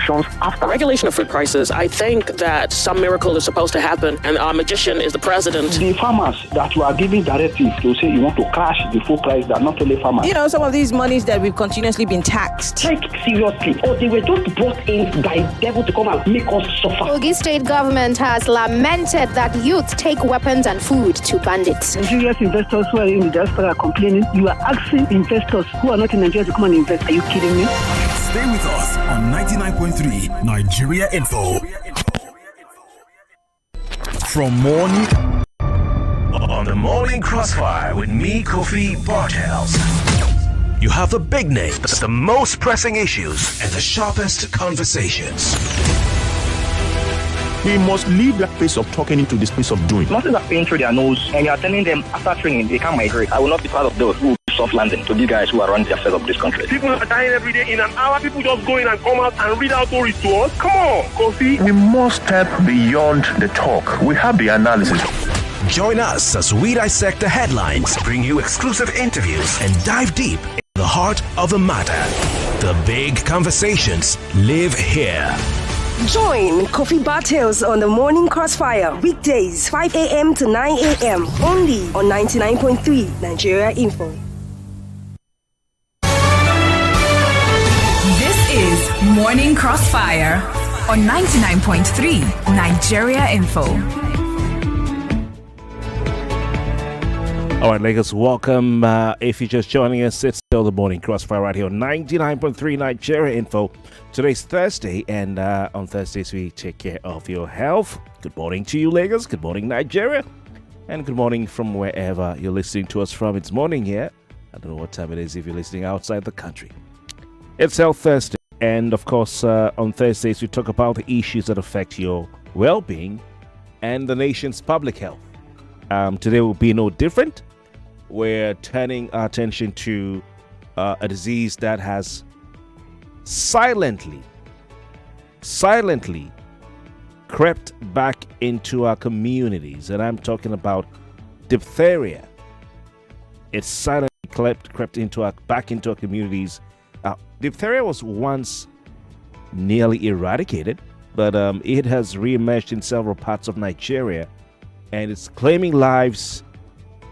repercussions after. Regulation of food prices, I think that some miracle is supposed to happen, and our magician is the president. The farmers that you are giving directives to say you want to crash the food price, that not only farmers. You know, some of these monies that we've continuously been taxed. Take seriously, or they were just brought in by devil to come and make us suffer. Kogi state government has lamented that youth take weapons and food to bandits. Nigeria's investors who are in the diaspora are complaining. You are asking investors who are not in Nigeria to come and invest. Are you kidding me? Stay with us on 99.3 Nigeria Info. From morning on the Morning Crossfire with me, Kofi Bartels. You have the big names, the most pressing issues, and the sharpest conversations. He must leave that place of talking into this place of doing. Nothing that's paying through their nose, and you are telling them after training they can't migrate. I will not be part of those who soft landing to these guys who are running the affairs of this country. People are dying every day. In an hour, people just go in and come out and read out stories to us. Come on, Kofi. We must step beyond the talk. We have the analysis. Join us as we dissect the headlines, bring you exclusive interviews, and dive deep in the heart of the matter. The big conversations live here. Join Kofi Bartels on the Morning Crossfire, weekdays 5 a.m. to 9 a.m. only on 99.3 Nigeria Info. This is Morning Crossfire on 99.3 Nigeria Info. All right, Lagos, welcome. If you're just joining us, it's still the Morning Crossfire right here on 99.3 Nigeria Info. Today's Thursday, and on Thursdays we take care of your health. Good morning to you, Lagos. Good morning, Nigeria. And good morning from wherever you're listening to us from. It's morning here. I don't know what time it is if you're listening outside the country. It's Health Thursday, and of course, on Thursdays we talk about the issues that affect your well-being and the nation's public health. Today will be no different. We're turning our attention to a disease that has silently crept back into our communities, and I'm talking about diphtheria. It's silently crept back into our communities. Diphtheria was once nearly eradicated, but it has reemerged in several parts of Nigeria, and it's claiming lives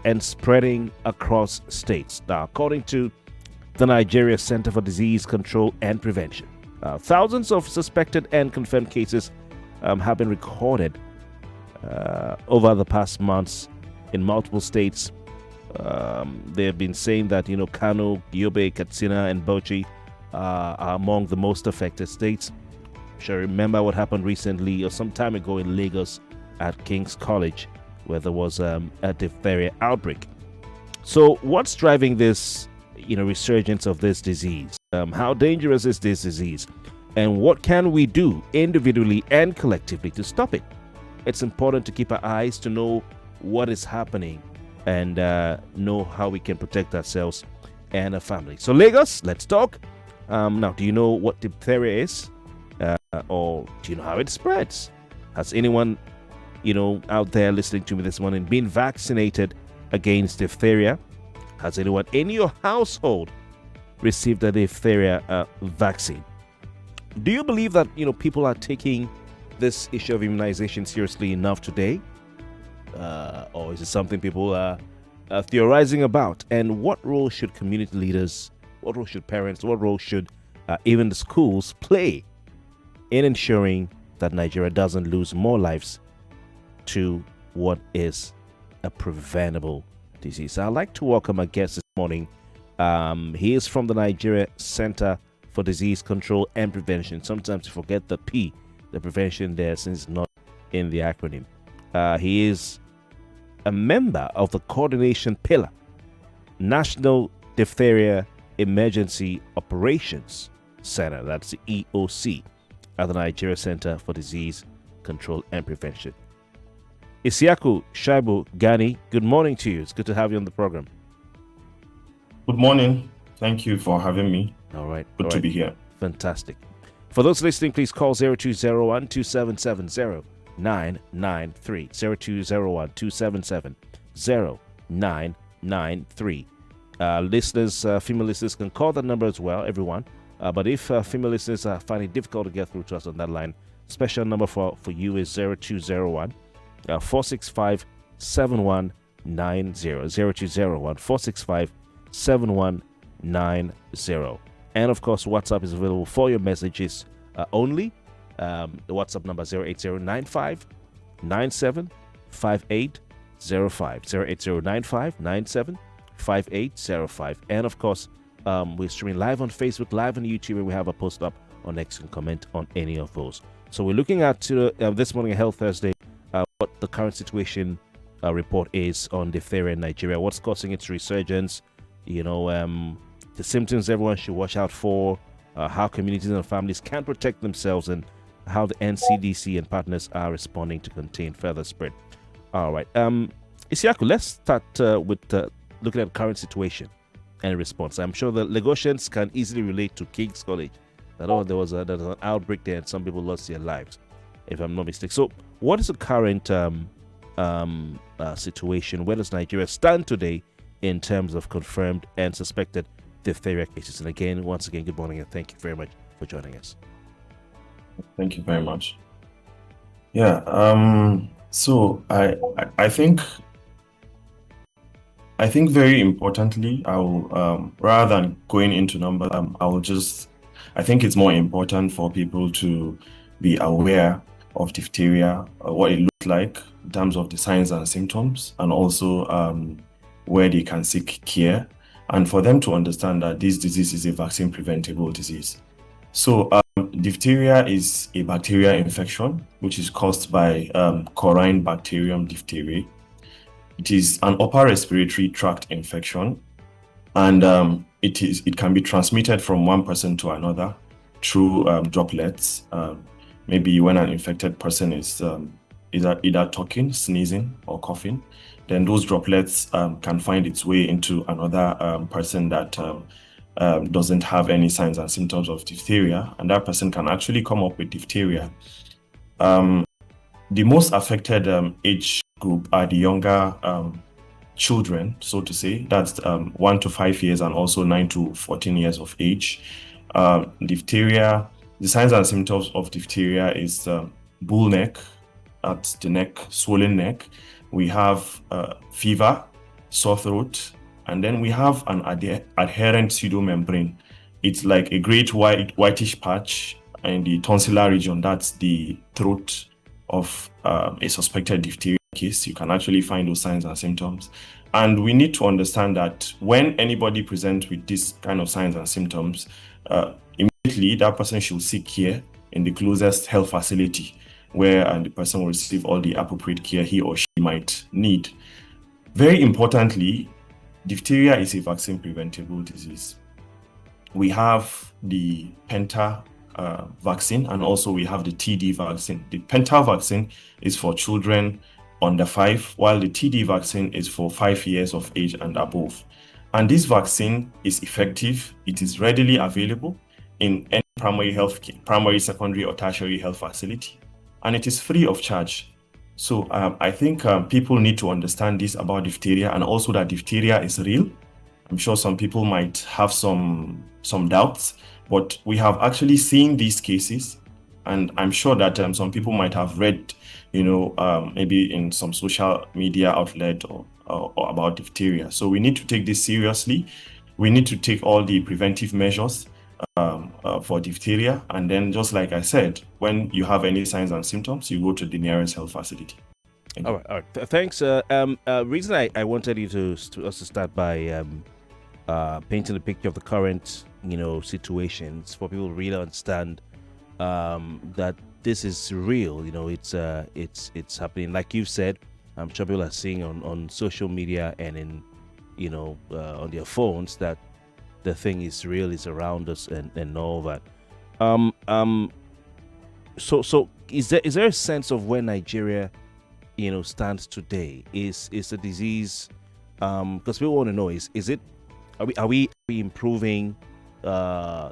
and spreading across states. Now, according to the Nigeria Center for Disease Control and Prevention, thousands of suspected and confirmed cases have been recorded over the past months in multiple states. They have been saying that, Kano, Yobe, Katsina, and Bauchi are among the most affected states. I'm sure you remember what happened recently or some time ago in Lagos at King's College, where there was a diphtheria outbreak. So what's driving this, resurgence of this disease? How dangerous is this disease? And what can we do individually and collectively to stop it? It's important to keep our eyes to know what is happening and know how we can protect ourselves and our family. So Lagos, let's talk. Now, do you know what diphtheria is? Or do you know how it spreads? Has anyone out there listening to me this morning been vaccinated against diphtheria? Has anyone in your household received a diphtheria vaccine? Do you believe that people are taking this issue of immunization seriously enough today? Or is it something people are theorizing about? And what role should community leaders, what role should parents, what role should even the schools play in ensuring that Nigeria doesn't lose more lives to what is a preventable disease? I'd like to welcome our guest this morning. He is from the Nigeria Center for Disease Control and Prevention. Sometimes you forget the P, the prevention there, since it's not in the acronym. He is a member of the Coordination Pillar, National Diphtheria Emergency Operations Center, that's the EOC, at the Nigeria Center for Disease Control and Prevention. Isiyaku, Shuaibu, Gani, good morning to you. It's good to have you on the program. Good morning. Thank you for having me. All right. Good to be here. Fantastic. For those listening, please call 0201 2770 993. 0201 277 0993. Listeners, female listeners can call that number as well, everyone. But if female listeners are finding it difficult to get through to us on that line, special number for you is 0201 465 7190. 0201 465 7190. And of course, WhatsApp is available for your messages only. The WhatsApp number 08095 97 5805. 08095 97 5805. And of course, we're streaming live on Facebook, live on YouTube, and we have a post up on X and comment on any of those. So we're looking at this morning, Health Thursday, what the current situation report is on diphtheria in Nigeria, what's causing its resurgence, the symptoms everyone should watch out for, how communities and families can protect themselves, and how the NCDC and partners are responding to contain further spread. All right. Isiyaku, let's start with looking at the current situation and response. I'm sure the Lagosians can easily relate to King's College. That there was an outbreak there and some people lost their lives, if I'm not mistaken. So what is the current situation? Where does Nigeria stand today in terms of confirmed and suspected diphtheria cases? And again, once again, good morning and thank you very much for joining us. Thank you very much. Yeah. So I think very importantly, I will rather than going into numbers, I think it's more important for people to be aware of diphtheria, what it looks like in terms of the signs and symptoms, and also where they can seek care, and for them to understand that this disease is a vaccine preventable disease. So diphtheria is a bacterial infection which is caused by Corynebacterium diphtheriae. It is an upper respiratory tract infection, and it can be transmitted from one person to another through droplets. Maybe when an infected person is either talking, sneezing, or coughing, then those droplets can find its way into another person that doesn't have any signs and symptoms of diphtheria, and that person can actually come up with diphtheria. The most affected age group are the younger children, so to say. That's 1 to 5 years and also 9 to 14 years of age. Diphtheria, the signs and symptoms of diphtheria is bull neck, at the neck, swollen neck. We have fever, sore throat, and then we have an adherent pseudomembrane. It's like a great whitish patch in the tonsillar region. That's the throat of a suspected diphtheria case. You can actually find those signs and symptoms. And we need to understand that when anybody presents with this kind of signs and symptoms, immediately that person should seek care in the closest health facility where the person will receive all the appropriate care he or she might need. Very importantly, diphtheria is a vaccine preventable disease. We have the Penta vaccine, and also we have the TD vaccine. The Penta vaccine is for children under 5, while the TD vaccine is for 5 years of age and above. And this vaccine is effective. It is readily available in any primary, secondary, or tertiary health facility, and it is free of charge. So I think people need to understand this about diphtheria, and also that diphtheria is real. I'm sure some people might have some doubts, but we have actually seen these cases, and I'm sure that some people might have read, maybe in some social media outlet or about diphtheria. So we need to take this seriously. We need to take all the preventive measures for diphtheria, and then, just like I said, when you have any signs and symptoms, you go to the nearest health facility. All right. Thanks. Reason I wanted you to start by painting the picture of the current situations for people to really understand that this is real. It's happening. Like you've said, I'm sure people are seeing on social media and in on their phones that the thing is real, is around us, and all that. So is there a sense of where Nigeria stands today? Is the disease, because people want to know, is it, are we improving, or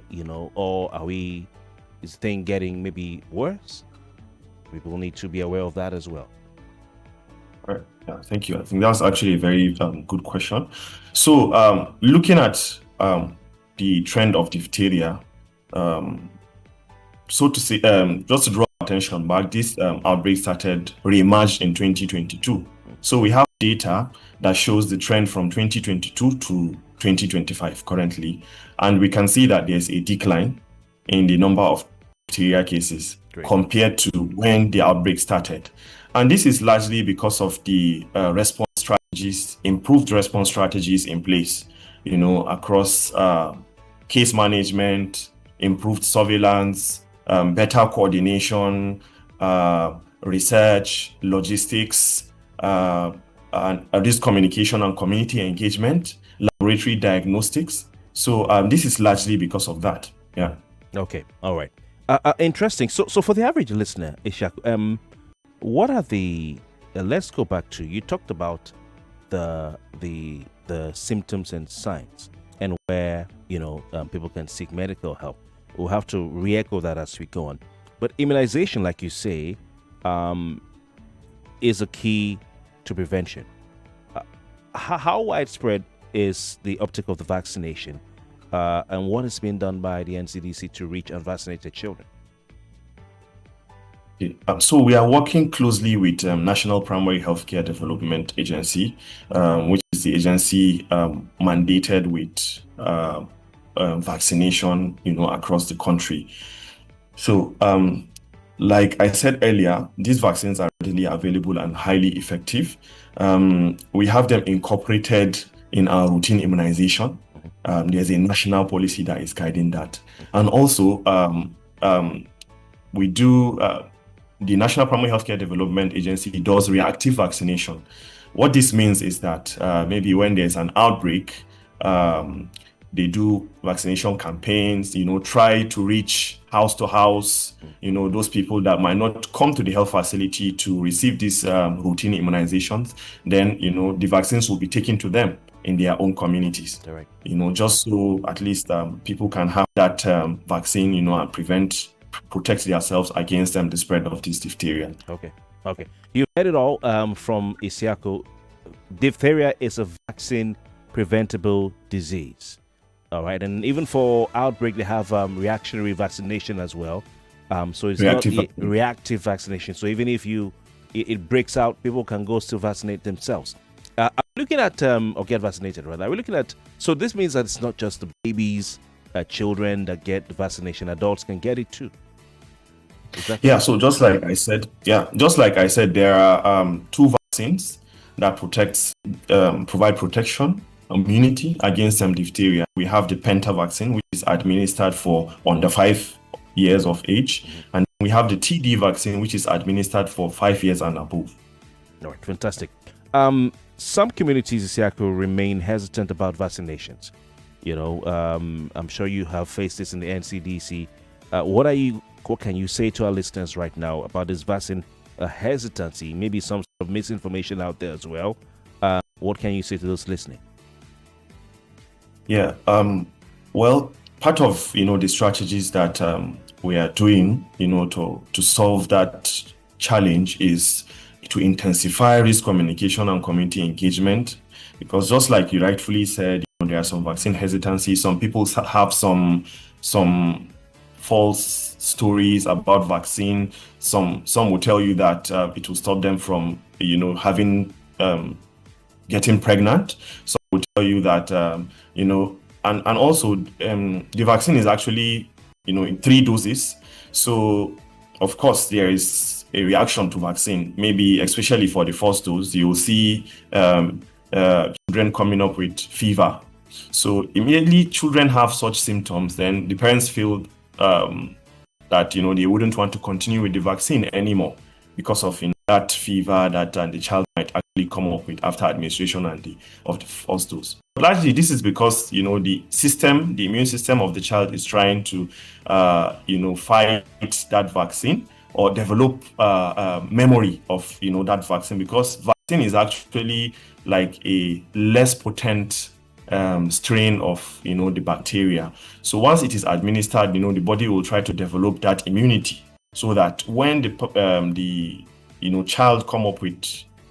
is the thing getting maybe worse? People need to be aware of that as well. All right. Yeah, thank you. I think that's actually a very good question. So looking at the trend of diphtheria, so to say, just to draw attention back, this outbreak re-emerged in 2022. So we have data that shows the trend from 2022 to 2025 currently, and we can see that there's a decline in the number of diphtheria cases compared to when the outbreak started. And this is largely because of the improved response strategies in place, across case management, improved surveillance, better coordination, research, logistics, and risk communication and community engagement, laboratory diagnostics. So this is largely because of that. Yeah. Okay. All right. Interesting. So for the average listener, Isiyaku, what are the? Let's go back to, you talked about the symptoms and signs, and where people can seek medical help. We'll have to re-echo that as we go on. But immunization, like you say, is a key to prevention. How widespread is the uptake of the vaccination, and what is being done by the NCDC to reach unvaccinated children? So we are working closely with National Primary Healthcare Development Agency, which is the agency mandated with vaccination, across the country. So, like I said earlier, these vaccines are readily available and highly effective. We have them incorporated in our routine immunization. There's a national policy that is guiding that. And also, we do, the National Primary Healthcare Development Agency does reactive vaccination. What this means is that maybe when there's an outbreak, they do vaccination campaigns, try to reach house to house, those people that might not come to the health facility to receive these routine immunizations. Then, the vaccines will be taken to them in their own communities. Right. Just so at least people can have that vaccine, and protect themselves against the spread of this diphtheria. Okay. You heard it all from Isiyaku. Diphtheria is a vaccine preventable disease. All right, and even for outbreak, they have reactionary vaccination as well. So it's reactive vaccination. So even if it breaks out, people can go still vaccinate themselves. Are we looking at or get vaccinated, rather? Are we looking at? So this means that it's not just the babies, children that get the vaccination. Adults can get it too. Yeah. So just like I said, there are two vaccines that provide protection, immunity against diphtheria. We have the Penta vaccine, which is administered for under 5 years of age, and we have the TD vaccine, which is administered for 5 years and above. All right, fantastic. Some communities, Isiyaku, remain hesitant about vaccinations. I'm sure you have faced this in the NCDC. What can you say to our listeners right now about this vaccine hesitancy? Maybe some sort of misinformation out there as well. What can you say to those listening? Yeah. Well, part of the strategies that we are doing, to solve that challenge is to intensify risk communication and community engagement, because just like you rightfully said, there are some vaccine hesitancy. Some people have some false stories about vaccine. Some will tell you that it will stop them from having getting pregnant. Some will tell you that and also the vaccine is actually in 3 doses. So of course there is a reaction to vaccine. Maybe especially for the first dose, you will see children coming up with fever. So immediately children have such symptoms, then the parents feel that they wouldn't want to continue with the vaccine anymore because of that fever that the child might actually come up with after administration of the first dose. But largely, this is because the immune system of the child is trying to fight that vaccine or develop memory of that vaccine, because vaccine is actually like a less potent strain of the bacteria. So once it is administered, the body will try to develop that immunity, so that when the child come up with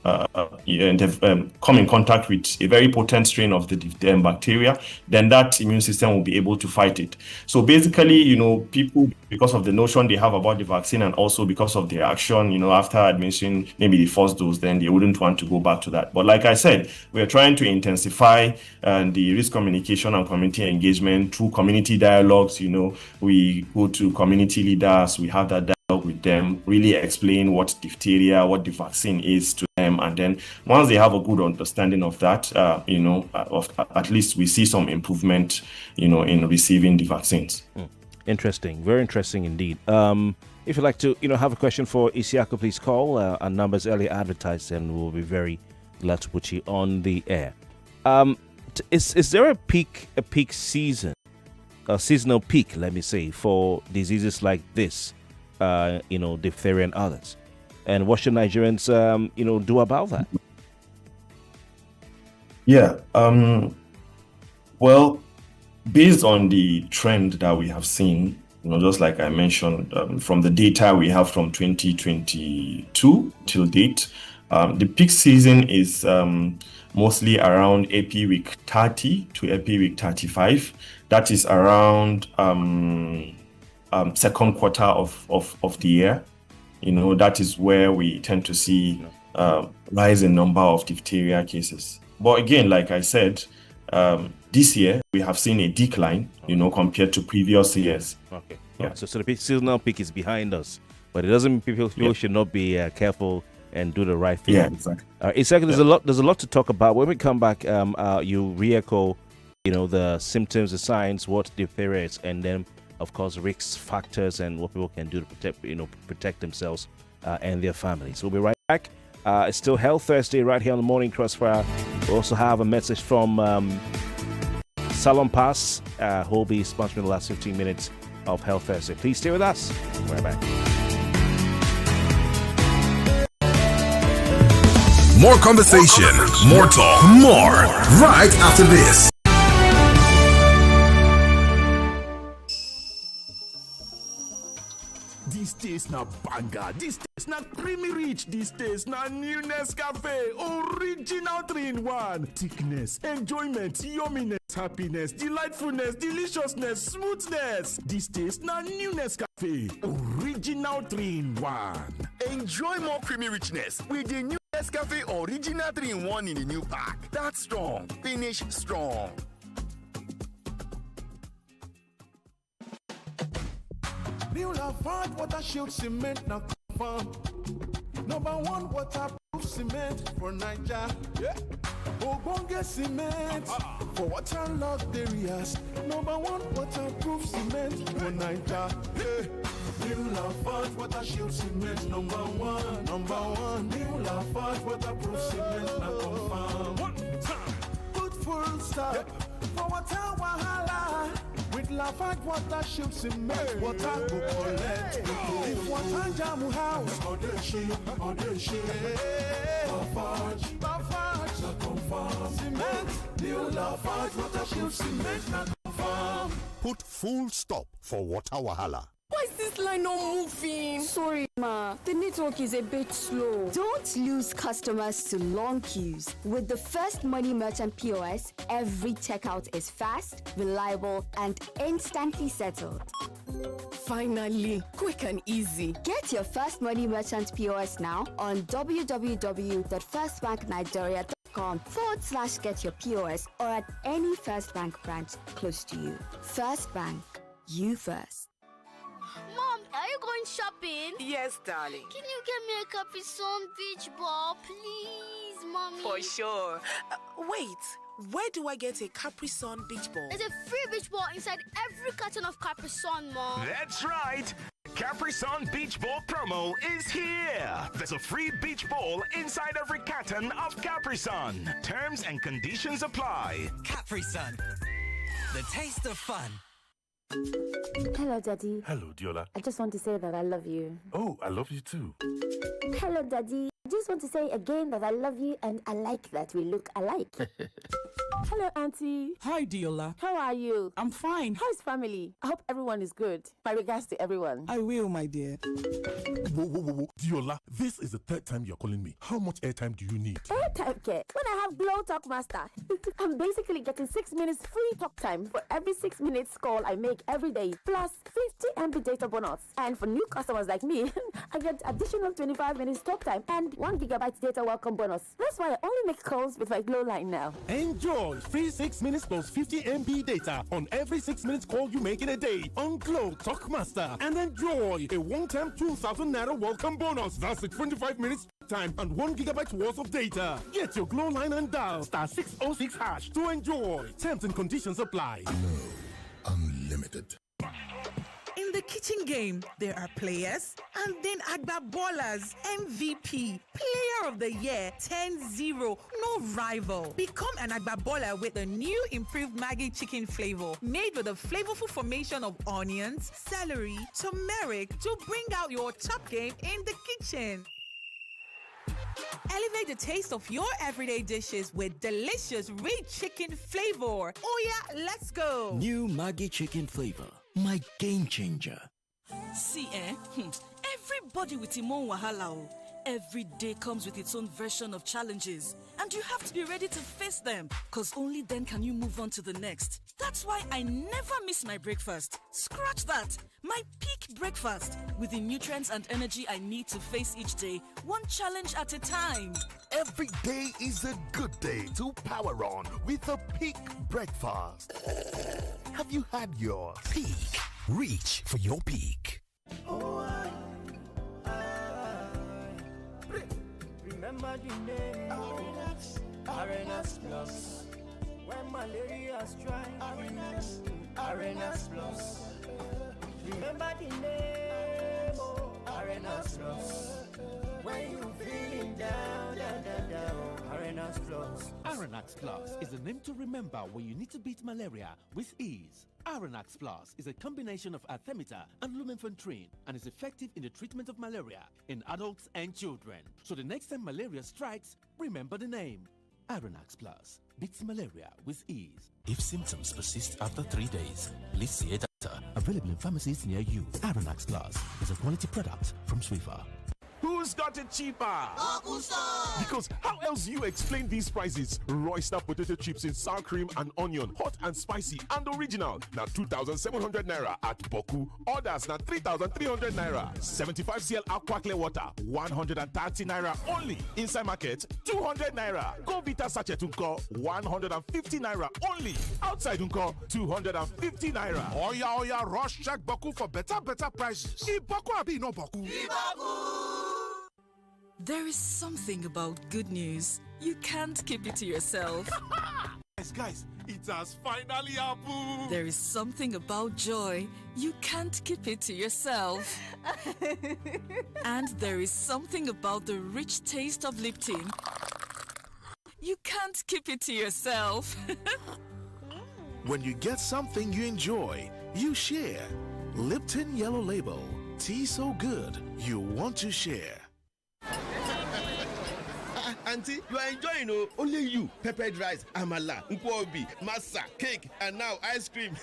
and have come in contact with a very potent strain of the bacteria, then that immune system will be able to fight it. So basically, people, because of the notion they have about the vaccine and also because of their action, after administering maybe the first dose, then they wouldn't want to go back to that. But like I said, we're trying to intensify the risk communication and community engagement through community dialogues. We go to community leaders, we have that dialogue with them, really explain what diphtheria, what the vaccine is to them, and then once they have a good understanding of that, at least we see some improvement, in receiving the vaccines. Interesting, very interesting indeed. If you'd like to, have a question for Isiyaku, please call. Our numbers earlier advertised, and we'll be very glad to put you on the air. Is there a peak season, a seasonal peak, let me say, for diseases like this, diphtheria and others? And what should Nigerians, do about that? Yeah. Well, based on the trend that we have seen, just like I mentioned, from the data we have from 2022 till date, the peak season is mostly around AP week 30 to AP week 35. That is around second quarter of the year. That is where we tend to see rise in number of diphtheria cases. But again, like I said, this year we have seen a decline, compared to previous years. Okay. Yeah. So the seasonal peak is behind us, but it doesn't mean people should not be careful and do the right thing. Yeah, exactly. Exactly. There's a lot to talk about. When we come back, you re-echo, the symptoms, the signs, what diphtheria is, and then of course risk factors and what people can do to protect themselves and their families. We'll be right back. It's still Health Thursday right here on the Morning Crossfire. We also have a message from Salon Pass, who will be sponsoring the last 15 minutes of Health Thursday. Please stay with us. Right back. More conversation, more talk, more right after this. This taste na banger, this taste na creamy rich, this taste na new Nescafe, original 3-in-1. Thickness, enjoyment, yumminess, happiness, delightfulness, deliciousness, smoothness. This taste na new Nescafe, original 3-in-1. Enjoy more creamy richness with the new Nescafe original 3-in-1 in the new pack. That's strong, finish strong. New Lafarge water shield cement now confirm. Number 1 waterproof cement for Niger. Yeah. Ogbonge cement for waterlogged areas. Number 1 waterproof cement for Niger. Yeah. New Lafarge water shield cement number 1. Number 1. New Lafarge waterproof cement now confirm. One time. Put full stop for water wahala. With Lafarge water shield cement, water go collect. If water jam house, Lafarge, na confirm. Cement, new Lafarge water shield cement, na confirm. Put full stop for water wahala. Why is this line not moving? Sorry, Ma. The network is a bit slow. Don't lose customers to long queues. With the First Money Merchant POS, every checkout is fast, reliable, and instantly settled. Finally, quick and easy. Get your First Money Merchant POS now on www.firstbanknigeria.com/get your POS or at any First Bank branch close to you. First Bank, you first. Mom, are you going shopping? Yes, darling. Can you get me a Capri Sun beach ball, please, Mommy? For sure. Wait, where do I get a Capri Sun beach ball? There's a free beach ball inside every carton of Capri Sun, Mom. That's right. Capri Sun Beach Ball promo is here. There's a free beach ball inside every carton of Capri Sun. Terms and conditions apply. Capri Sun, the taste of fun. Hello, Daddy. Hello, Diola. I just want to say that I love you. Oh, I love you too. Hello, Daddy. I just just want to say again that I love you and I like that we look alike. Hello, Auntie. Hi, Diola. How are you? I'm fine. How's family? I hope everyone is good. My regards to everyone. I will, my dear. Whoa. Diola, this is the third time you're calling me. How much airtime do you need? Airtime care? When I have Glow Talk Master, I'm basically getting 6 minutes free talk time for every 6 minutes call I make every day, plus 50 MB data bonus. And for new customers like me, I get additional 25 minutes talk time and 1 gigabyte data welcome bonus. That's why I only make calls with my Glow line now. Enjoy free 6 minutes plus 50 MB data on every 6 minutes call you make in a day on Glow Talk Master, and enjoy a one-time 2,000 naira welcome bonus. That's a 25 minutes time and 1 gigabyte worth of data. Get your Glow line and dial *606# to enjoy. Terms and conditions apply. Glow Unlimited. In the kitchen game, there are players and then Agba Ballers, MVP, Player of the Year, 10-0, no rival. Become an Agba Baller with the new improved Maggi chicken flavor, made with a flavorful formation of onions, celery, turmeric to bring out your top game in the kitchen. Elevate the taste of your everyday dishes with delicious rich chicken flavor. Oh yeah, let's go. New Maggi chicken flavor, my game changer. See, everybody with him own wahala. Every day comes with its own version of challenges, and you have to be ready to face them, because only then can you move on to the next. That's why I never miss my breakfast. Scratch that. My peak breakfast, with the nutrients and energy I need to face each day, one challenge at a time. Every day is a good day to power on with a peak breakfast. Have you had your peak? Reach for your peak. Remember the name Arenas Plus. When malaria strikes, Arenas Plus. Remember the name Arenas Plus. When you feeling down, Arenas Plus. Arenax Plus is a name to remember when you need to beat malaria with ease. Arenax Plus is a combination of artemether and lumenfantrine and is effective in the treatment of malaria in adults and children. So the next time malaria strikes, remember the name. Arenax Plus beats malaria with ease. If symptoms persist after 3 days, please see a doctor. Available in pharmacies near you. Arenax Plus is a quality product from Swiffer. Who's got it cheaper? Because how else do you explain these prices? Royster potato chips in sour cream and onion, hot and spicy and original. Now 2,700 naira at Boku. Others now 3,300 naira. 75 cl aqua clear water, 130 naira only. Inside market, 200 naira. Go Vita sachet unko, 150 naira only. Outside unko, 250 naira. Oya, rush check Boku for better prices. Boku abi no Boku. There is something about good news. You can't keep it to yourself. Guys, it has finally happened. There is something about joy. You can't keep it to yourself. And there is something about the rich taste of Lipton. You can't keep it to yourself. When you get something you enjoy, you share. Lipton Yellow Label. Tea so good, you want to share. Auntie, you are enjoying, only you. Peppered rice, amala, nkwobi, masa, cake, and now ice cream.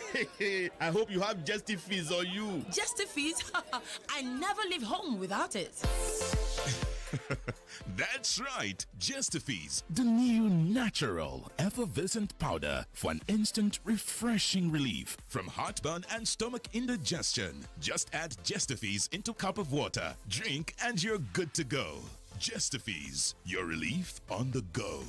I hope you have Justifies on you. Justifies? I never leave home without it. That's right, Justifies, the new natural effervescent powder for an instant refreshing relief from heartburn and stomach indigestion. Just add Justifies into a cup of water, drink, and you're good to go. Justifies, your relief on the go.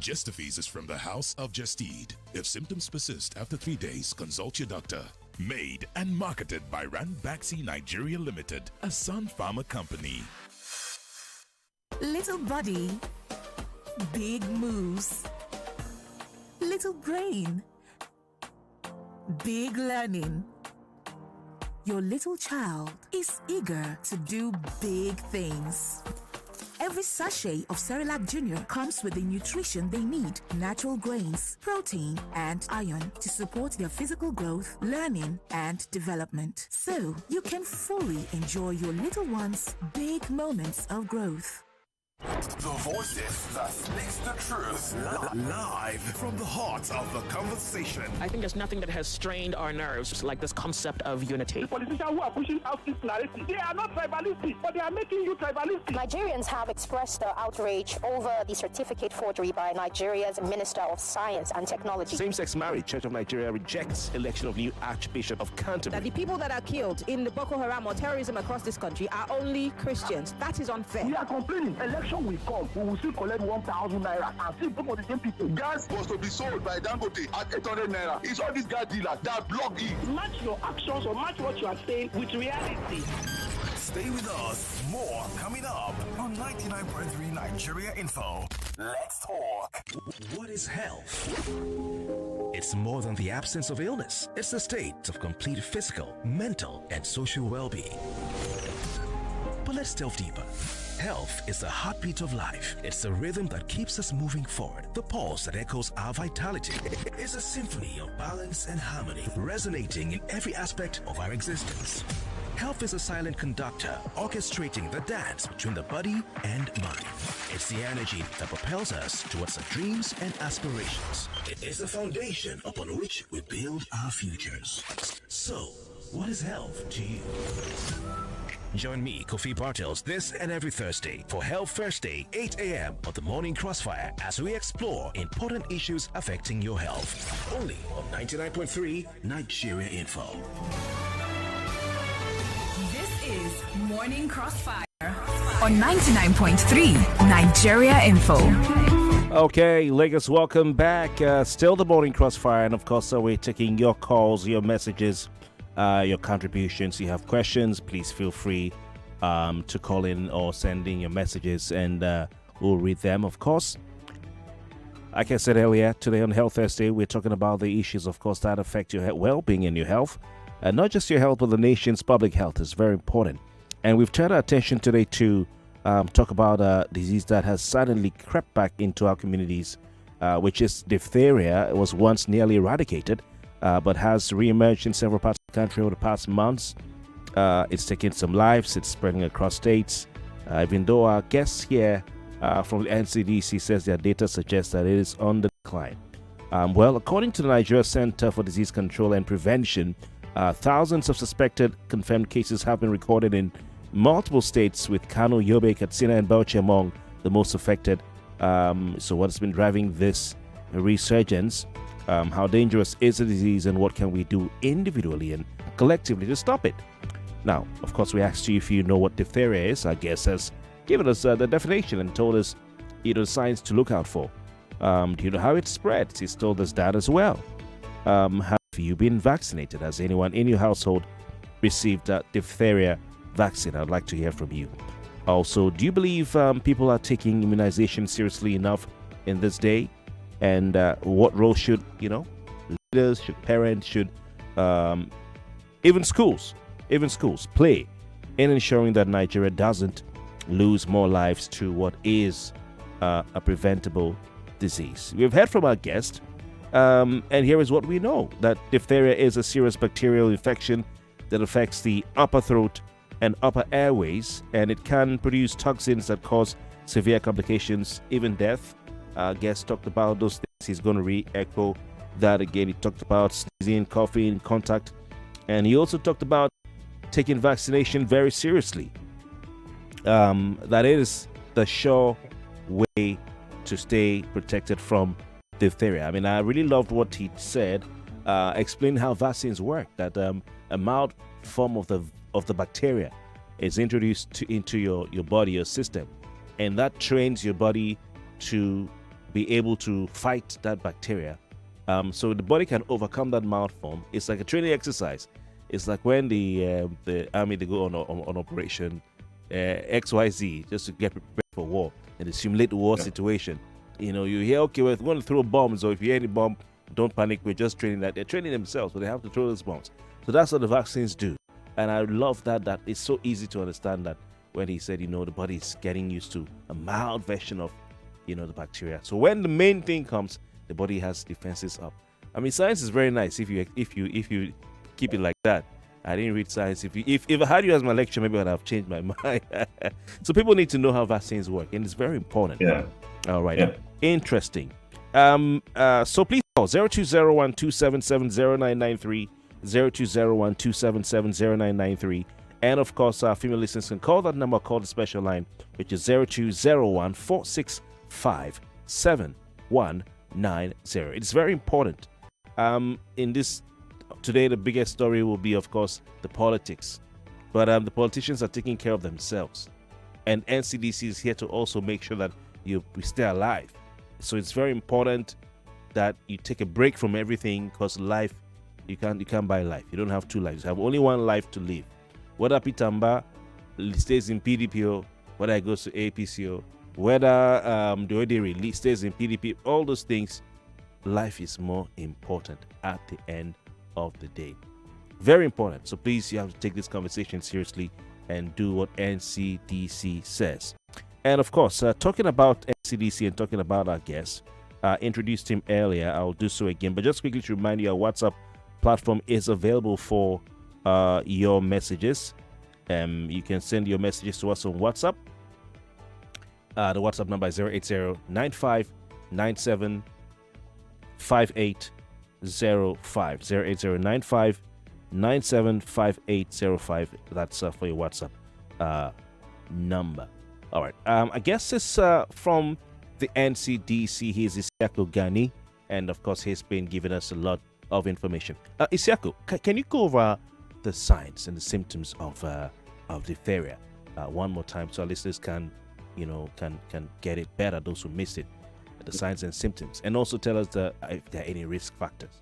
Justifies is from the House of Justide. If symptoms persist after 3 days, consult your doctor. Made and marketed by Ranbaxy Nigeria Limited, a Sun Pharma company. Little body, big moves. Little brain, big learning. Your little child is eager to do big things. Every sachet of Cerelac Junior comes with the nutrition they need: natural grains, protein, and iron to support their physical growth, learning, and development. So you can fully enjoy your little one's big moments of growth. The voices that speaks the truth. Live from the heart of the conversation. I think there's nothing that has strained our nerves like this concept of unity. The politicians who are pushing out this narrative, they are not tribalistic, but they are making you tribalistic. Nigerians have expressed their outrage over the certificate forgery by Nigeria's Minister of Science and Technology. Same-sex marriage. Church of Nigeria rejects election of new Archbishop of Canterbury. That the people that are killed in the Boko Haram or terrorism across this country are only Christians. That is unfair. We are complaining. Election will come. We will still collect 1,000 naira and still vote for the same people. Gas was to be sold by Dangote at 800 naira. It's all these gas dealers that block it. Match your actions or match what you are saying with reality. Stay with us. More coming up on 99.3 Nigeria Info. Let's talk. What is health? It's more than the absence of illness. It's the state of complete physical, mental, and social well-being. But let's delve deeper. Health is the heartbeat of life. It's the rhythm that keeps us moving forward. The pulse that echoes our vitality. It's a symphony of balance and harmony, resonating in every aspect of our existence. Health is a silent conductor, orchestrating the dance between the body and mind. It's the energy that propels us towards our dreams and aspirations. It is the foundation upon which we build our futures. So, what is health to you? Join me, Kofi Bartels, this and every Thursday for Health Thursday, 8 a.m. on the Morning Crossfire as we explore important issues affecting your health. Only on 99.3 Nigeria Info. This is Morning Crossfire on 99.3 Nigeria Info. Okay, Lagos, welcome back. Still the Morning Crossfire, and of course, we're taking your calls, your messages, your contributions. You have questions, please feel free to call in or send in your messages, and we'll read them, of course. Like I said earlier, today on Health Thursday, we're talking about the issues, of course, that affect your well-being and your health. And not just your health, but the nation's public health is very important. And we've turned our attention today to talk about a disease that has suddenly crept back into our communities, which is diphtheria. It was once nearly eradicated, but has reemerged in several parts of the country over the past months. It's taken some lives. It's spreading across states. Even though our guests here from the NCDC says their data suggests that it is on the decline. Well, according to the Nigeria Center for Disease Control and Prevention, thousands of suspected confirmed cases have been recorded in multiple states, with Kano, Yobe, Katsina, and Bauchi among the most affected. So what's been driving this resurgence? How dangerous is the disease, and what can we do individually and collectively to stop it? Now, of course, we asked you if you know what diphtheria is. Our guest has given us the definition and told us, the signs to look out for. Do you know how it spreads? He's told us that as well. Have you been vaccinated? Has anyone in your household received that diphtheria vaccine? I'd like to hear from you. Also, do you believe people are taking immunization seriously enough in this day? And what role should, leaders, should parents, should even schools play in ensuring that Nigeria doesn't lose more lives to what is a preventable disease? We've heard from our guest. And here is what we know, that diphtheria is a serious bacterial infection that affects the upper throat and upper airways, and it can produce toxins that cause severe complications, even death. Our guest talked about those things. He's going to re-echo that again. He talked about sneezing, coughing, contact, and he also talked about taking vaccination very seriously. That is the sure way to stay protected from diphtheria. I mean, I really loved what he said, explaining how vaccines work, that a mild form of the bacteria is introduced into your body, your system, and that trains your body to be able to fight that bacteria. So the body can overcome that mild form. It's like a training exercise. It's like when the army, they go on operation XYZ just to get prepared for war and they simulate the war situation. You hear, okay, we're going to throw bombs, or if you hear any bomb, don't panic, we're just training that. They're training themselves, but they have to throw those bombs. So that's what the vaccines do. And I love that it's so easy to understand that when he said, the body is getting used to a mild version of, the bacteria. So when the main thing comes, the body has defenses up. I mean, science is very nice if you keep it like that. I didn't read science. If I had you as my lecturer, maybe I'd have changed my mind. So people need to know how vaccines work, and it's very important. Yeah. All right. Yeah. Interesting. So please call 0201-277-0993, 0201-277-0993. And of course, our female listeners can call that number, call the special line, which is 0201-465-7190. It's very important. In this today, the biggest story will be, of course, the politics. But the politicians are taking care of themselves. And NCDC is here to also make sure that we stay alive. So it's very important that you take a break from everything, because life, you can't buy life. You don't have two lives. You have only one life to live. Whether Pitamba stays in PDPO, whether it goes to APCO, whether the Odiri stays in PDP, all those things, life is more important at the end of the day. Very important. So please, you have to take this conversation seriously and do what NCDC says. And of course, talking about NCDC and talking about our guest, introduced him earlier. I'll do so again. But just quickly to remind you, our WhatsApp platform is available for your messages. You can send your messages to us on WhatsApp. The WhatsApp number is 080-9597-5805. 080-9597-5805. That's for your WhatsApp number. All right. I guess it's from the NCDC. He's Isiyaku Gani, and of course, he's been giving us a lot of information. Isiyaku, can you go over the signs and the symptoms of diphtheria one more time, so our listeners can get it better? Those who missed it, the signs and symptoms, and also tell us if there are any risk factors.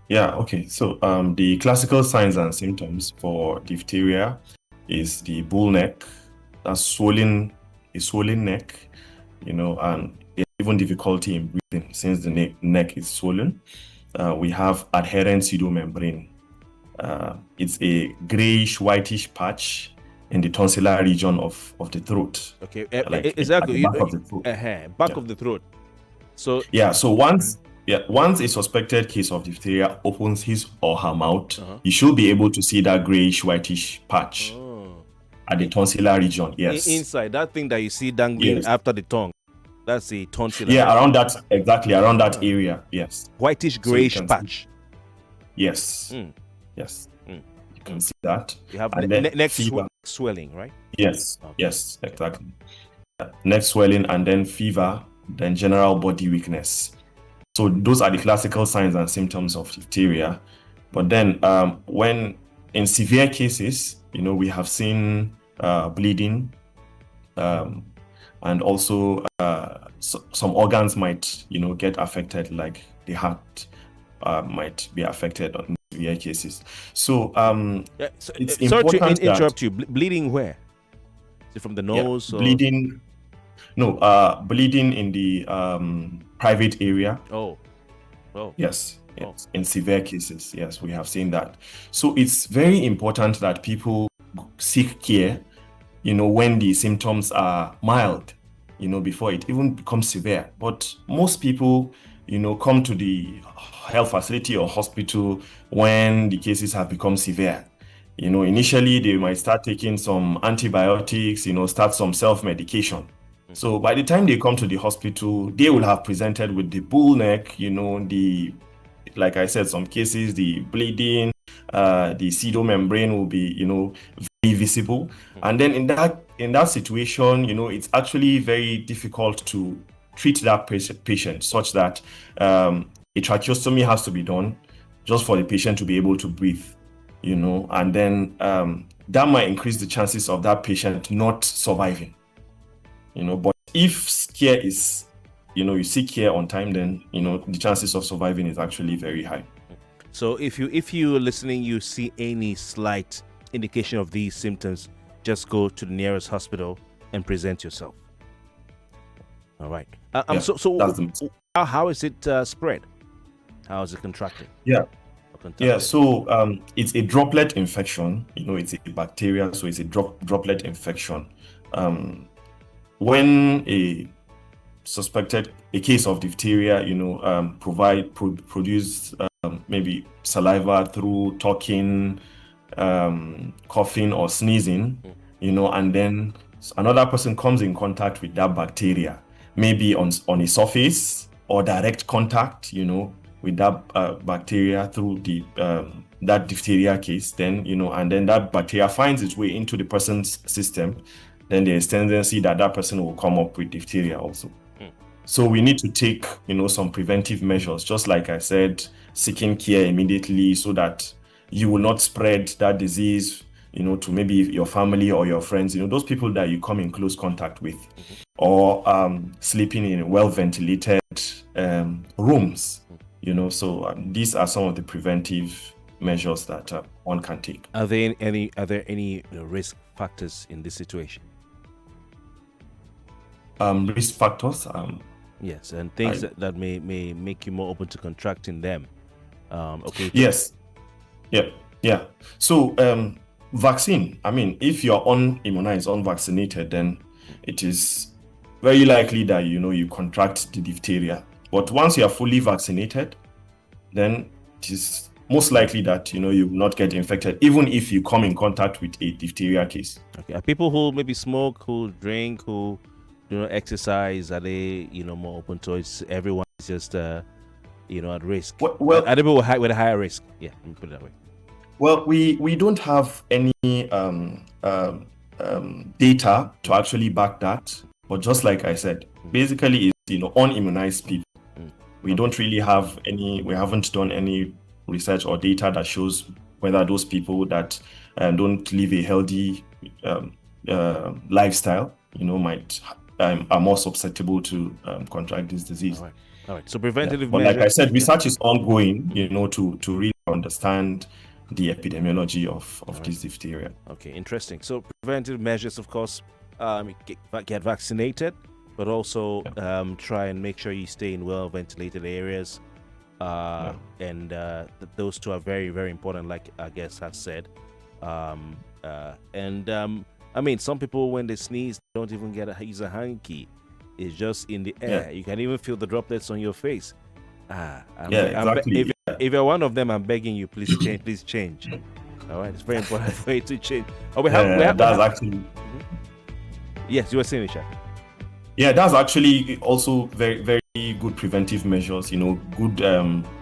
Yeah. Okay. So the classical signs and symptoms for diphtheria is the bull neck, a swollen neck, and even difficulty in breathing since the neck is swollen. We have adherent pseudomembrane. It's a grayish, whitish patch in the tonsillar region of the throat. Okay, exactly. Back of the throat. Back of the throat. So so once a suspected case of diphtheria opens his or her mouth, you should be able to see that grayish, whitish patch at the tonsillar region. Yes, inside that thing that you see dangling after the tongue. That's the tonsillar. Yeah, around that area. Yes. Whitish grayish patch. Yes. Yes. You can see that. You have neck swelling, right? Yes. Okay. Yes, exactly. Neck swelling, and then fever, then general body weakness. So those are the classical signs and symptoms of diphtheria. But then when in severe cases, we have seen bleeding, and also some organs might get affected, like the heart might be affected in severe cases. So it's important. Sorry to interrupt you. Bleeding where? Is it from the nose? Bleeding. No, bleeding in the private area. Oh. Yes. Yes. In severe cases, yes, we have seen that. So it's very important that people seek care, when the symptoms are mild, before it even becomes severe. But most people, come to the health facility or hospital when the cases have become severe. Initially they might start taking some antibiotics, start some self-medication. So by the time they come to the hospital, they will have presented with the bull neck, like I said, some cases, the bleeding, the pseudomembrane will be, very visible. And then in that situation, it's actually very difficult to treat that patient such that a tracheostomy has to be done just for the patient to be able to breathe, and then that might increase the chances of that patient not surviving, but if care is, you seek care on time, then, the chances of surviving is actually very high. So if you're listening, you see any slight indication of these symptoms, just go to the nearest hospital and present yourself. All right. How is it spread? How is it contracted? So it's a droplet infection. It's a bacteria, so it's a droplet infection. When suspected a case of diphtheria, produce maybe saliva through talking, coughing or sneezing, and then another person comes in contact with that bacteria, maybe on a surface or direct contact, with that bacteria through the that diphtheria case, then, and then that bacteria finds its way into the person's system, then there's tendency that person will come up with diphtheria also. So we need to take, some preventive measures, just like I said, seeking care immediately so that you will not spread that disease, to maybe your family or your friends, those people that you come in close contact with, or sleeping in well-ventilated rooms, So these are some of the preventive measures that one can take. Are there any risk factors in this situation? Risk factors? Yes, and things that may make you more open to contracting them. Okay. Yes. Yeah. So vaccine, if you're unimmunized, unvaccinated, then it is very likely that you contract the diphtheria. But once you are fully vaccinated, then it is most likely that you will not get infected, even if you come in contact with a diphtheria case. Okay. Are people who maybe smoke, who drink, who exercise, are they more open to it? Everyone is just at risk. Well, are they people with a higher risk? Yeah, let me put it that way. Well, we don't have any data to actually back that, but just like I said, basically it's unimmunized people. We don't really have we haven't done any research or data that shows whether those people that don't live a healthy lifestyle, are more susceptible to contract this disease. All right. So preventative But measures. like I said, research is ongoing, to really understand the epidemiology of this diphtheria. Okay, interesting. So preventive measures, of course, get vaccinated, but also try and make sure you stay in well-ventilated areas. And those two are very, very important, like our guest has said. Some people, when they sneeze, don't even use a hanky. It's just in the air. You can even feel the droplets on your face. Exactly. If you're one of them, I'm begging you, please change. Please change. All right, it's very important for you to change. Yes, you were saying, Isiyaku. Yeah, that's actually also very, very good preventive measures. Good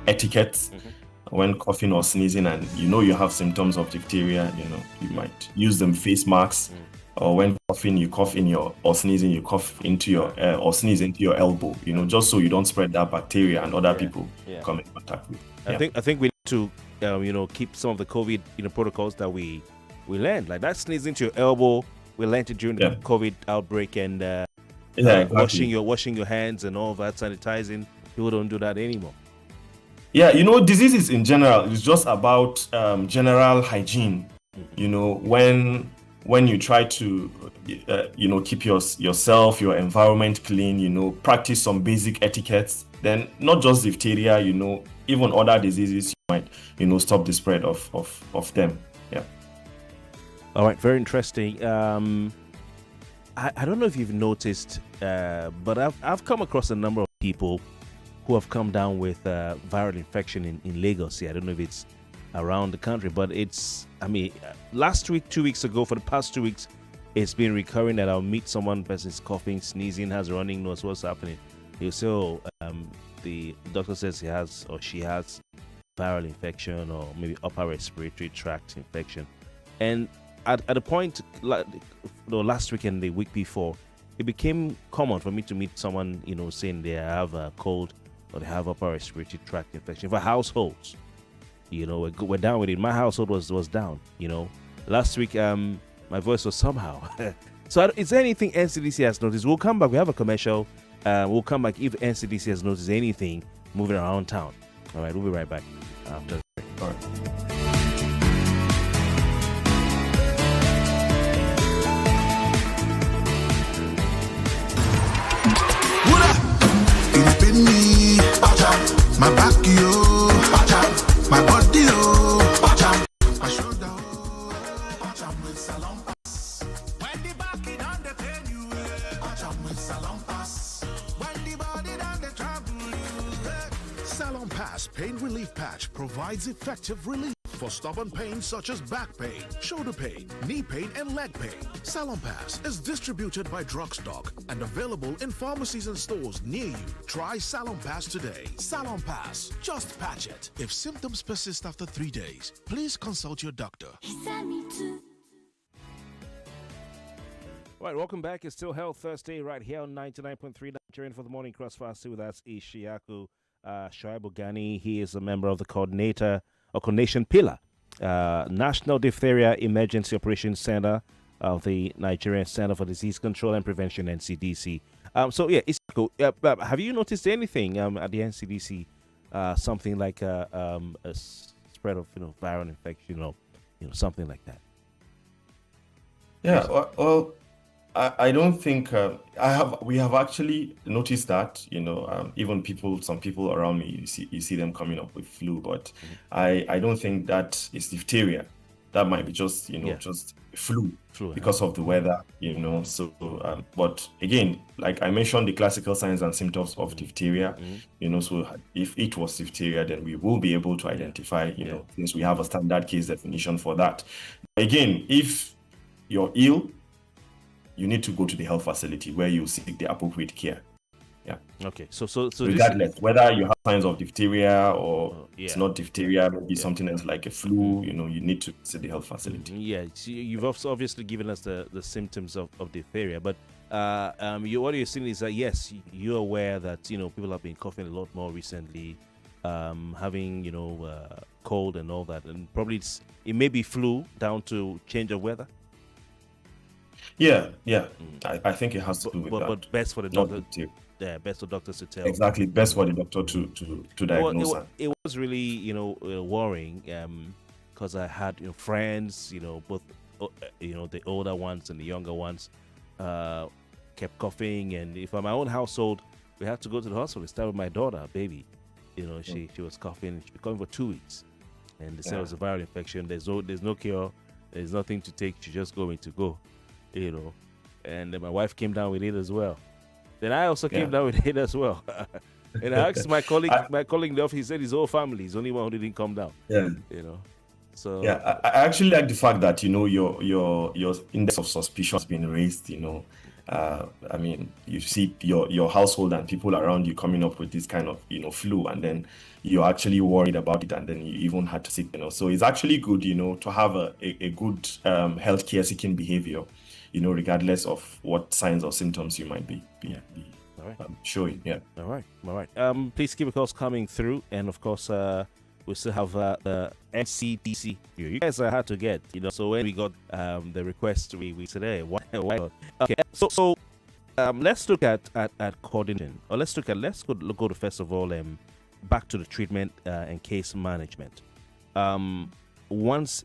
etiquette when coughing or sneezing, and you have symptoms of diphtheria. You might use them face masks, or when coughing, you cough in or sneezing, you cough into your or sneeze into your elbow. Just so you don't spread that bacteria and other people come in contact with. I think we need to keep some of the COVID protocols that we learned, like that sneezing to your elbow. We learned it during the COVID outbreak, and exactly. washing your hands and all that, sanitizing. People don't do that anymore. Yeah, diseases in general is just about general hygiene. When you try to keep yourself, your environment clean, practice some basic etiquettes, then not just diphtheria, even other diseases, you might stop the spread of them. Yeah. All right, very interesting. I don't know if you've noticed, but I've come across a number of people who have come down with viral infection in Lagos here. I don't know if it's around the country, but last week, 2 weeks ago, for the past 2 weeks, it's been recurring that I'll meet someone, person's coughing, sneezing, has a running nose, what's happening? He'll say, the doctor says he has or she has viral infection or maybe upper respiratory tract infection. And at a point, last week and the week before, it became common for me to meet someone, saying they have a cold or they have upper respiratory tract infection. For households, we're down with it. My household was down. Last week, my voice was somehow. So, is there anything NCDC has noticed? We'll come back. We have a commercial. We'll come back if NCDC has noticed anything moving around town. All right, we'll be right back after the break. All right. My back, yo, my body, yo, my shoulder, with salon pass. When the back is on the pain, you with salon pass. When Pain Relief Patch provides effective relief for stubborn pain such as back pain, shoulder pain, knee pain, and leg pain. Salonpas is distributed by Drugstock and available in pharmacies and stores near you. Try Salonpas today. Salonpas, just patch it. If symptoms persist after 3 days, please consult your doctor. All right, welcome back. It's still Health Thursday right here on 99.3 Nigerian for the Morning Crossfire. Still with us, Isiyaku, Shuaibu Gani. He is a member of the coordination pillar, National Diphtheria Emergency Operations Center of the Nigerian Center for Disease Control and Prevention, NCDC. Isiyaku, have you noticed anything at the NCDC, something like a spread of viral infection, something like that? Yeah, well, I don't think we have actually noticed that, even some people around me, you see them coming up with flu, but I don't think that is diphtheria. That might be just, just flu because of the weather, so, but again, like I mentioned, the classical signs and symptoms of diphtheria, so if it was diphtheria, then we will be able to identify, since we have a standard case definition for that. Again, if you're ill, you need to go to the health facility where you seek the appropriate care. Yeah. Okay. So regardless whether you have signs of diphtheria or it's not diphtheria, maybe something else like a flu, you need to visit the health facility. Yeah. You've obviously given us the symptoms of diphtheria, but what you're saying is that yes, you're aware that people have been coughing a lot more recently, having cold and all that, and probably it may be flu down to change of weather. Yeah. I think it has to do with that. But best for the doctor. Yeah, best for doctors to tell. Exactly, best for the doctor to diagnose. It was really worrying because I had friends, both the older ones and the younger ones kept coughing, and if I'm my own household, we had to go to the hospital. Start with my daughter, baby. She was coughing. She was coughing for 2 weeks, and they said it was a viral infection. There's no cure. There's nothing to take. She's just going to go. And then my wife came down with it as well. Then I also came down with it as well. And I asked my colleague in the office, he said his whole family, he's the only one who didn't come down. Yeah. So I actually like the fact that your index of suspicion has been raised. I mean, you see your household and people around you coming up with this kind of flu, and then you're actually worried about it, and then you even had to seek. So it's actually good to have a good healthcare seeking behavior, regardless of what signs or symptoms you might be showing. Yeah. All right. Please keep calls coming through, and of course, we still have the NCDC. You guys are hard to get, So when we got the request, we today. Why? Okay. So let's look at coordination, or let's go to first of all back to the treatment and case management. Once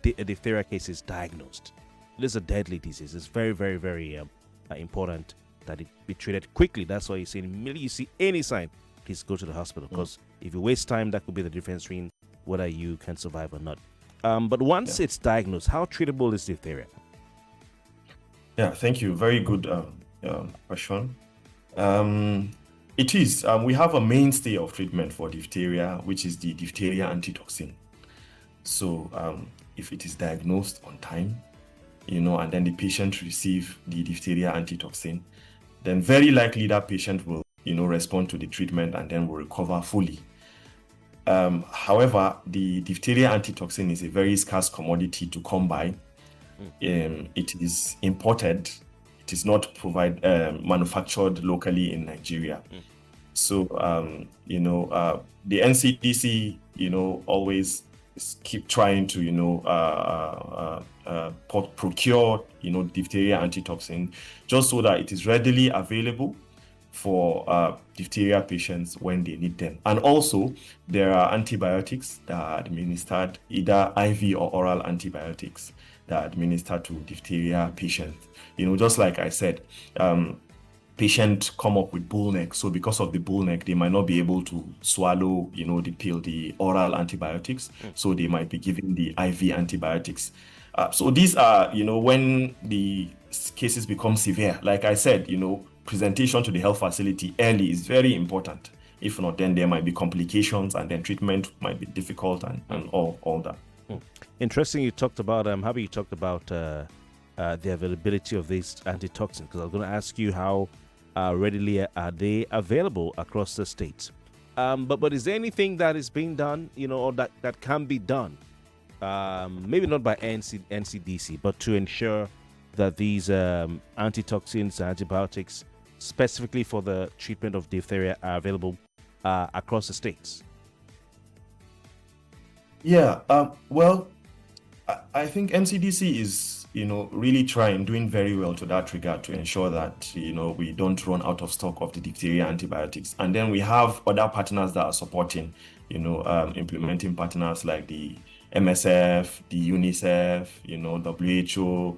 the diphtheria case is diagnosed, it is a deadly disease. It's very, very, very important that it be treated quickly. That's why you say immediately you see any sign, please go to the hospital, because if you waste time, that could be the difference between whether you can survive or not. But once it's diagnosed, how treatable is diphtheria? Yeah, thank you. Very good question. It is. We have a mainstay of treatment for diphtheria, which is the diphtheria antitoxin. So if it is diagnosed on time, and then the patient receive the diphtheria antitoxin, then very likely that patient will, respond to the treatment and then will recover fully. However, the diphtheria antitoxin is a very scarce commodity to come by. It is imported. It is not manufactured locally in Nigeria. So, the NCDC, always keep trying to, procure, diphtheria antitoxin, just so that it is readily available for diphtheria patients when they need them. And also, there are antibiotics that are administered, either IV or oral antibiotics that are administered to diphtheria patients. Just like I said, patients come up with bull neck. So because of the bull neck, they might not be able to swallow, the pill, the oral antibiotics. So they might be given the IV antibiotics. So these are, when the cases become severe, like I said, presentation to the health facility early is very important. If not, then there might be complications, and then treatment might be difficult, and all that. Interesting. You talked about Harvey. You talked about the availability of these antitoxins, because I was going to ask you how readily are they available across the states. But is there anything that is being done, or that can be done, maybe not by NCDC, but to ensure that these antitoxins, antibiotics, specifically for the treatment of diphtheria, are available across the states? Yeah, well, I think NCDC is, really doing very well to that regard to ensure that, we don't run out of stock of the diphtheria antibiotics. And then we have other partners that are supporting, implementing partners like the MSF, the UNICEF, WHO,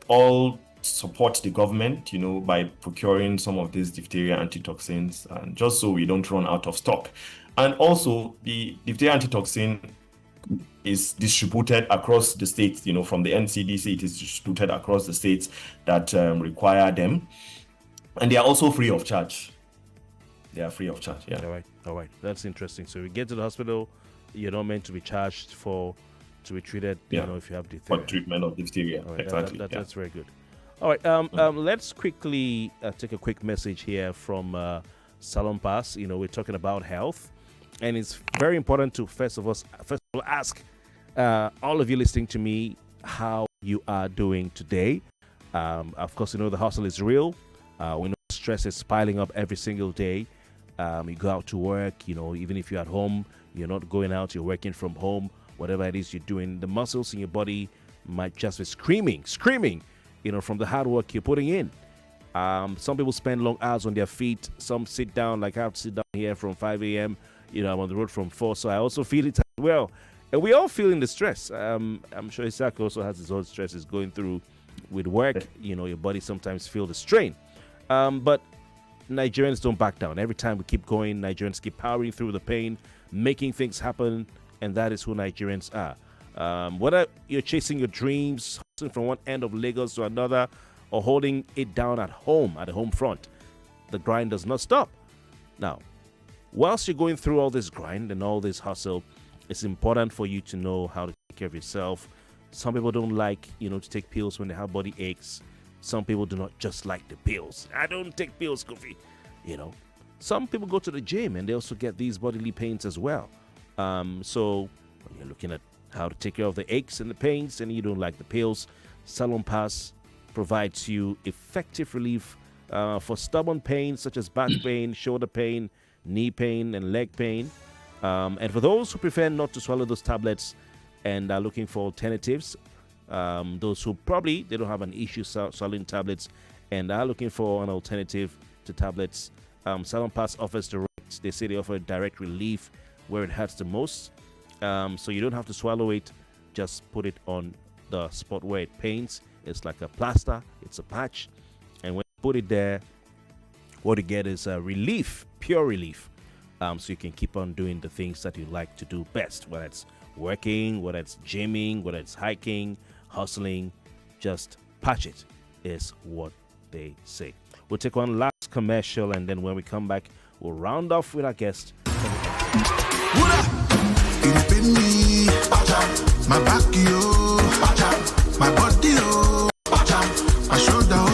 all support the government, by procuring some of these diphtheria antitoxins, and just so we don't run out of stock. And also, the diphtheria antitoxin is distributed across the states, from the NCDC, it is distributed across the states that require them. And they are also free of charge. They are free of charge, yeah. All right. That's interesting. So you get to the hospital, you're not meant to be charged to be treated, if you have diphtheria. For treatment of diphtheria, right, exactly. That's very good. All right, let's quickly take a quick message here from Salon Pass. We're talking about health, and it's very important to first of all ask all of you listening to me how you are doing today. Of course, the hustle is real. We know stress is piling up every single day. You go out to work, even if you're at home, you're not going out, you're working from home, whatever it is you're doing, the muscles in your body might just be screaming, from the hard work you're putting in. Some people spend long hours on their feet. Some sit down, like I have to sit down here from 5 a.m. I'm on the road from 4, so I also feel it as well. And we all feeling the stress. I'm sure Isiyaku also has his own stresses going through with work. Your body sometimes feel the strain. But Nigerians don't back down. Every time we keep going, Nigerians keep powering through the pain, making things happen, and that is who Nigerians are. Whether you're chasing your dreams, hustling from one end of Lagos to another, or holding it down at the home front, the grind does not stop. Now, whilst you're going through all this grind and all this hustle, it's important for you to know how to take care of yourself. Some people don't like, to take pills when they have body aches. Some people do not just like the pills. I don't take pills, Kofi. Some people go to the gym and they also get these bodily pains as well. So when you're looking at how to take care of the aches and the pains and you don't like the pills, Salon Pass provides you effective relief for stubborn pains such as back pain, shoulder pain, knee pain, and leg pain. And for those who prefer not to swallow those tablets and are looking for alternatives, those who probably they don't have an issue swallowing tablets and are looking for an alternative to tablets, Salon Pass offers they say they offer direct relief where it hurts the most. So you don't have to swallow it, just put it on the spot where it pains. It's like a plaster, it's a patch, and when you put it there, what you get is a relief, pure relief. So you can keep on doing the things that you like to do best, whether it's working, whether it's gymming, whether it's hiking, hustling. Just patch it is what they say. We'll take one last commercial, and then when we come back, we'll round off with our guest. My back, my body, my shoulder,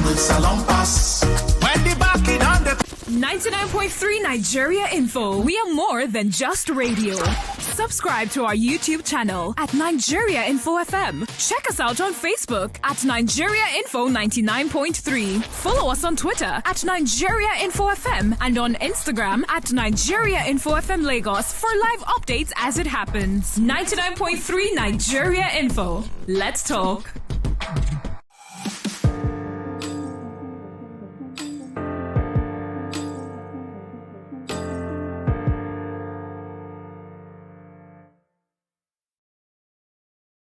with Salon Pass. When the back is on the 99.3 Nigeria Info. We are more than just radio. Subscribe to our YouTube channel at Nigeria Info FM. Check us out on Facebook at Nigeria Info 99.3. Follow us on Twitter at Nigeria Info FM and on Instagram at Nigeria Info FM Lagos for live updates as it happens. 99.3 Nigeria Info. Let's talk.